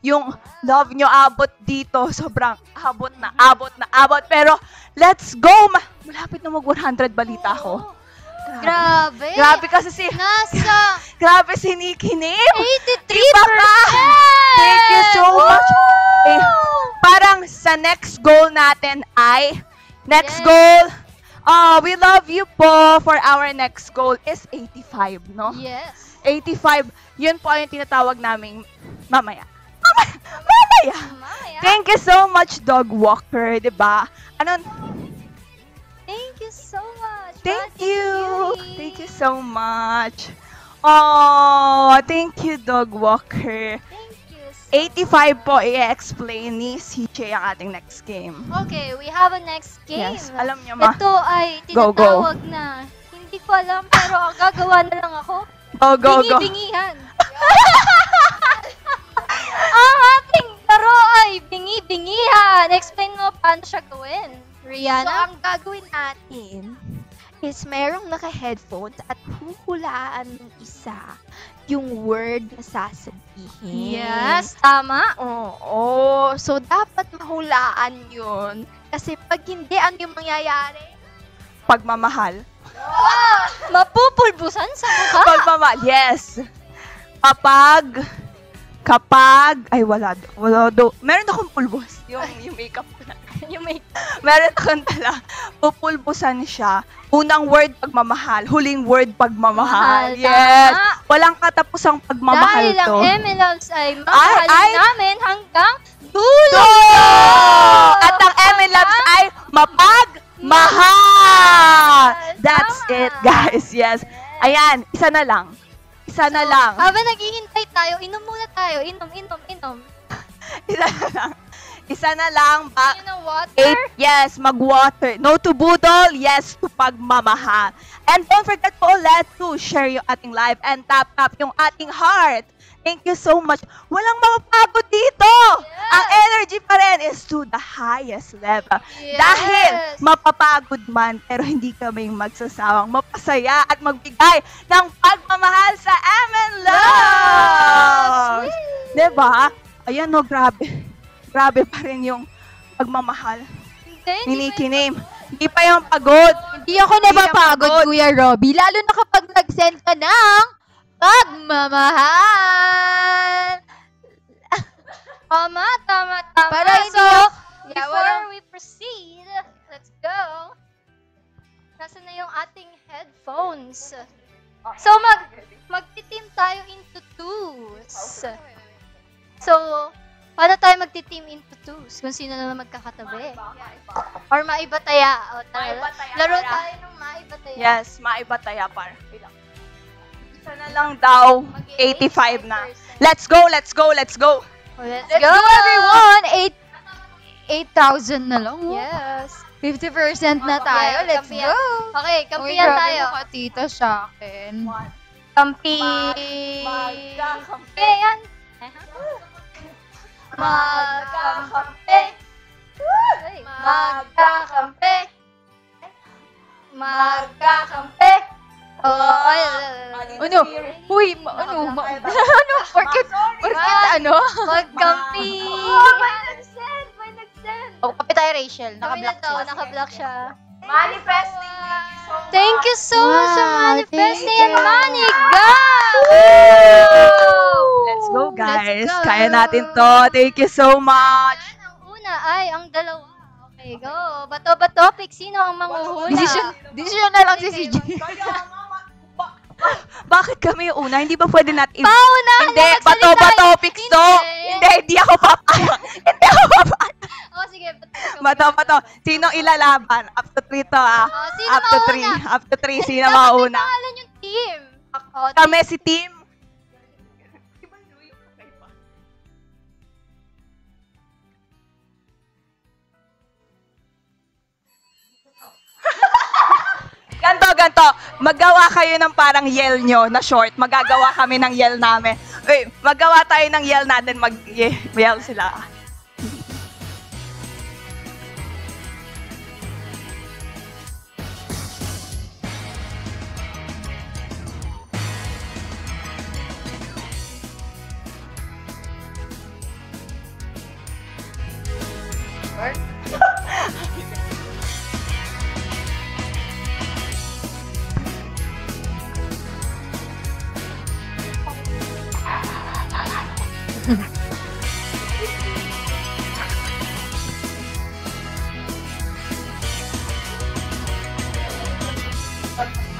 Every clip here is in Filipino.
Yung love nyo abot dito, sobrang abot na abot. Pero, let's go! Malapit na mag-100 balita ko. Grabe. Grabe kasi Nasa grabe si Nikki Nim. 83%! Thank you so much. Eh, parang sa next goal natin ay, goal, we love you po for our next goal is 85, no? Yes. 85, yun po yung tinatawag naming mamaya. Mamaya. Thank you so much, Dog Walker, 'di ba? Thank you so much. Thank you. Thank you so much. Oh, thank you, Dog Walker. Thank you. 85 po i-explain ni CJ ang ating next game. Okay, we have a next game. Yes, alam niyo ma. Ito ay Go, tinatawag na. Hindi ko alam pero ang gagawa na lang ako. Go. Bingi-bingihan. Ang ating laro ay bingi-bingihan. Explain mo paano siya gawin, Rihanna. So, ang gagawin natin is merong naka-headphones at huhulaan ng isa yung word na sasabihin. Yes, tama. Oo. So, dapat mahulaan yun. Kasi pag hindi, ano yung mangyayari? Pagmamahal. Mapupulbusan sa mukha. Pagmamahal, yes. Ay wala do. Meron akong pulbos. Yung makeup ko na. Yung may Meron akong tala. Pupulbusan siya. Unang word, pagmamahal. Huling word, pagmamahal. Mahal, Yes. tama. Walang katapusang pagmamahal dahil ang to. MLOves ay mamahalin Ay. namin hanggang dulo. At ang MLabs ay mapagmahal. That's it, guys. Yes. Ayan, isa na lang. Habang naghihintay tayo, inom muna tayo. Inom. Isa na lang. You know water? 8, yes, mag-water. No to budol, yes to pagmamahal. And don't forget po ulit to share yung ating live and tap yung ating heart. Thank you so much. Walang mapapagod dito. Yes. Ang energy pa rin is to the highest level. Yes. Dahil mapapagod man, pero hindi kami magsasawang mapasaya at magbigay ng pagmamahal sa MN Love. Diba? Ayan no, grabe. Grabe pa rin yung pagmamahal. Hindi Hinikinim. Hindi pa yung pagod. Hindi ako napapagod, Kuya Robby. Lalo na kapag nag-send ka ng pagmamahal. Tama. Para hindi So, ako- before we proceed, let's go. Nasaan na yung ating headphones? So, magti-team tayo into twos. So, paano tayo magti-team into twos? Kung sino na mag-kakatabi. Or maibataya. O, tara. Maibataya. Laro tayo ng maibataya. Yes, maibataya par. Isa na lang daw. 85 na. Let's go. Let's Let's go, everyone! 8,000 na lang. Oh. Yes. 50% na tayo. Yeah, Let's kampiyan. go! Okay, Uy, kampiyan grabe tayo. mukha tita sa akin. Kampi. Magkakampi. Yan. Magkakampi. Magkakampi. Magkakampi. Ano? Uy, ano? Porkit ano? Magkampi. May nag-send! Oh, kape tayo, Rachel. Kami na Naka-block to, siya. naka-block siya. Manifesting! Thank you so much sa Wow, manifesting thank and you. money. Go! Let's go, guys. Let's go. Kaya natin to. Thank you so much. Ang una ay ang dalawa. Okay, go. Bato-bato, pick. Sino ang manguhula? Decision na lang si CJ. Bakit kami yung una? Hindi ba pwede natin... Pauna! Hindi, bato-bato, pix to. Hindi ako papayag. Hindi ako papayag. Oh, sige. Bato-bato. Sinong ilalaban? Up to 3 to, ah. Oh, sino Up to mauna? 3. Up to 3. Sino Dapat may mauna? pangalan yung team. Oh, Kami si team. Ganto. Magawa kayo ng parang yell nyo na short. Magagawa kami ng yell namin. Uy, magawa tayo ng yell natin. Mag-yell sila.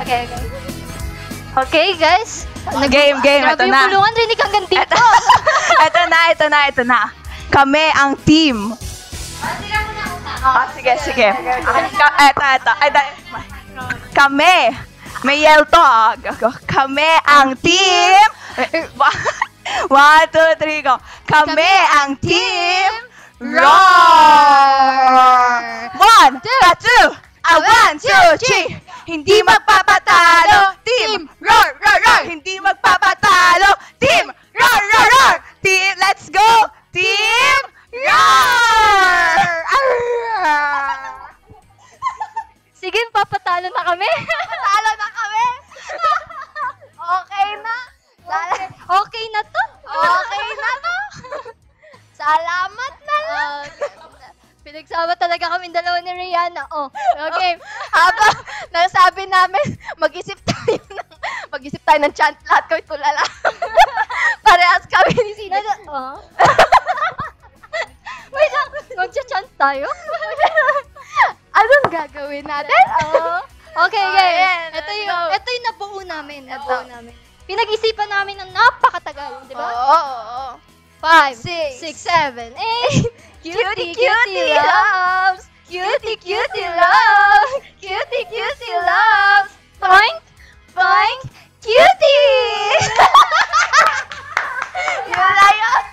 Okay. Okay, guys. Game. Ito Grabe yung na. pulungan, rinig hanggang dito. Ito na. Kami ang team. Sige. Ito. Kami. May yell to. Kami ang team. 1, 2, 3, go. Kami ang team. Roar! 1, 2, 1, 2, 3. Hindi magpapatalo. Team roar. Hindi magpapatalo. Team roar. Team, let's go. Team roar! Sige, papatalo na kami. Talo na kami! Okay na? Okay na to. Okay na to? Salamat na lang! Pinagsama talaga kami dalawa ni Rihanna. Oh, okay. Habang nasabi namin, mag-isip tayo ng chant lahat kami tulala. Parehas kami ni Sina. Wait lang, mag-chant tayo? Anong gagawin natin? Okay, Oh, guys. ayan, Ito let's yung, go. ito yung nabuo namin. Pinag-isipan namin ng napakatagal, di ba? Oo. 5, Six. 6, 7, 8. Cutie loves! Cutie loves! Cutie loves! Boink! Boink! Cutie! Yun na yun!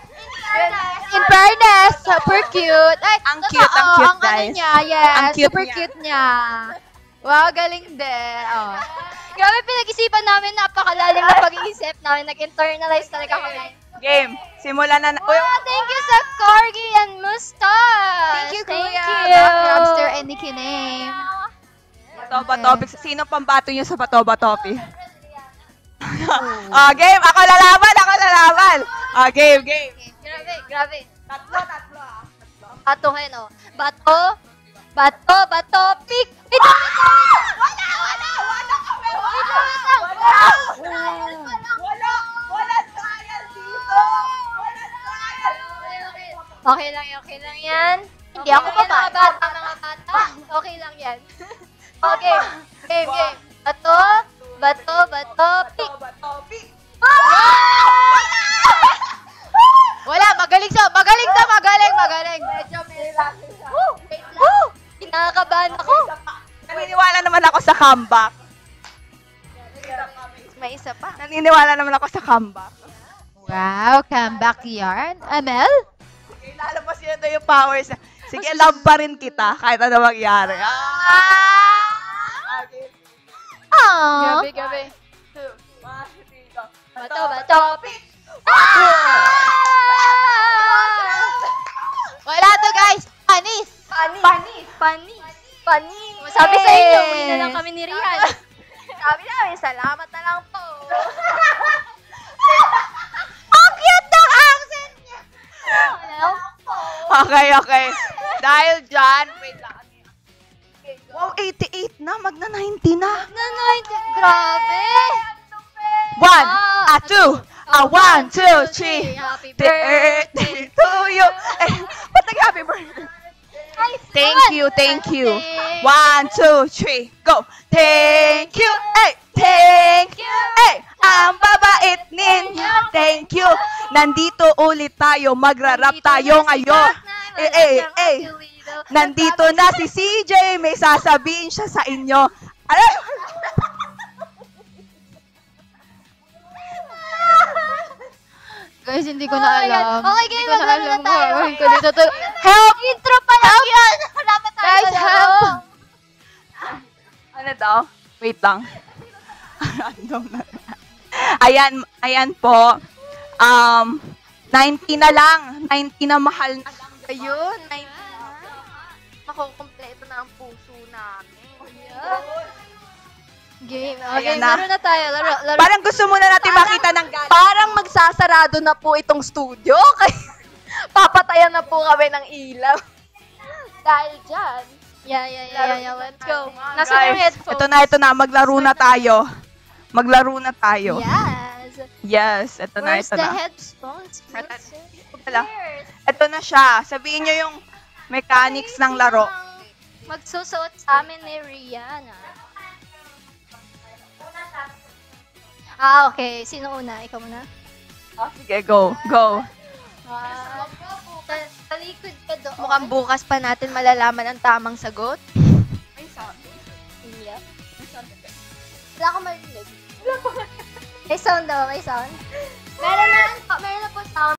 In fairness, super cute. Ay, Ang cute, ang cute, ang ano guys. niya, yes. Ang cute super niya. cute niya. Wow, galing din. Oh. Grabe, pinag-isipan namin, napakalalim na pag-iisip namin. Nag-internalize talaga kami. Game. Simulan na. Wow, thank you sa Corgi and Mustache. Thank you, Kuya. Thank you. Black Lobster and Nikki Name. Batoba topic. Sino pang bato niyo sa Batoba topic? Game. Ako lalaban. Game. Grabe. Tatlo. Batuhin, oh. Bato, pick. Wait, Wala science dito. Okay lang yan. Hindi ako Okay, babata. mga bata. Okay lang yan. Okay. Game. Bato, pick. Wala, magaling. Medyo may laki siya. Kinakabahan ako. Naniniwala naman ako sa comeback. May isa pa. Naniniwala naman ako sa comeback. Wow, comeback yarn. Amel? Okay, lalabas yun na yung powers. Sige, love pa rin kita kahit ano mangyari. Okay. Aww. Gabi. 2, 1, 3, go. Bato, pick. Wala to, guys. Panis. Panis. Sabi sa inyo, uwi na lang kami ni Rian. Sabi namin, salamat na lang po. Ang cute ng accent niya. Okay. Dahil dyan, wait lang. Wow, 88 na. Magna 90 na. Grabe. 1, 2, 3. Happy Birthday to you. Ba't nag-happy birthday? Thank you. 1, 2, 3, go. Thank you. Ang babait ninyo. Thank you. Nandito ulit tayo. Magra-rap tayo ngayon. Nandito na si CJ. May sasabihin siya sa inyo. Alam? Guys, hindi ko na alam. Okay, game. Hindi ko na Maglaro na alam. tayo. Gawin ko dito to. Help! Intro pa lang yan. Wala pa tayo. Guys, help! Ano daw? Wait lang. Random na. Ayan po. 90 na lang. 90 na mahal na lang. Ayun, 90 na. Makukumpleto na ang puso namin. Game. Ayan Okay, na. laro na tayo. Laro. Parang gusto muna natin makita ng galing. Parang magsasarado na po itong studio. Kaya papatayan na po kami ng ilaw. dahil dyan. Yeah. Let's go. Nasa Guys, yung headphones? ito na. Maglaro na tayo. Maglaro na tayo. Yes. Yes, ito na, Where's ito the na. headphones? Pala. Ito na siya. Sabihin nyo yung mechanics ng laro. Magsusuot sa amin ni Rihanna. Okay. Sino una? Ikaw muna? Sige, go. Go. Talikod ka doon. Mukhang bukas pa natin malalaman ang tamang sagot. Yep. Wala akong marinig. May sound daw, may sound. Meron na po sound.